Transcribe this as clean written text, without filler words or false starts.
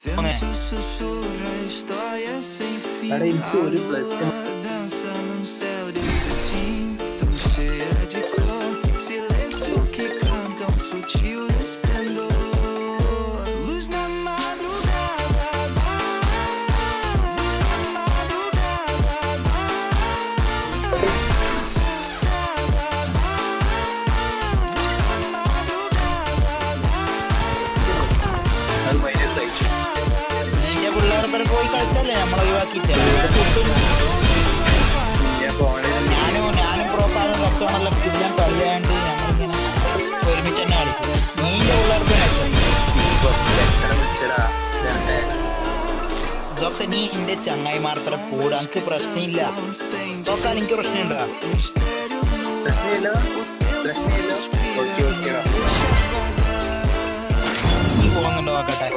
Vento Okay. sussurra histórias sem fim. എടാ എനിക്ക് A ഒരു lua plus dança num céu de cetim, tão cheia de cor. Silêncio que canta um sutil esplendor. Luz na madrugada, luz na madrugada. അത് minus ആയി. നിന്റെ പിള്ളേർപ്പര പോയി കളിച്ചല്ലേ നമ്മളെ ഒഴിവാക്കിയിട്ട് ഞാൻ ഫോണിൽ ഞാനും പ്രോപ്പാലും കച്ചവടമെല്ലാം ഞാൻ കളിയാണ്ട് ഞങ്ങളിങ്ങനെ ഒരുമിച്ച് തന്നെ കളിക്കും. നിന്റെ പിള്ളേർക്ക് എത്ര വിളിച്ചടാ ഇതെന്നെ. ഇതൊക്കെ നീ എന്റെ ചങ്ങായിമാർക്കറ കൂടെ എനിക്ക് പ്രശ്നമില്ല. നോക്കാൻ എനിക്ക് പ്രശ്നമുണ്ടാ പ്രശ്നമില്ല പ്രശ്നമില്ല. ഓക്കെ ഓക്കെടാ. നീ പോകുന്നുണ്ടോ നോക്കട്ടെ.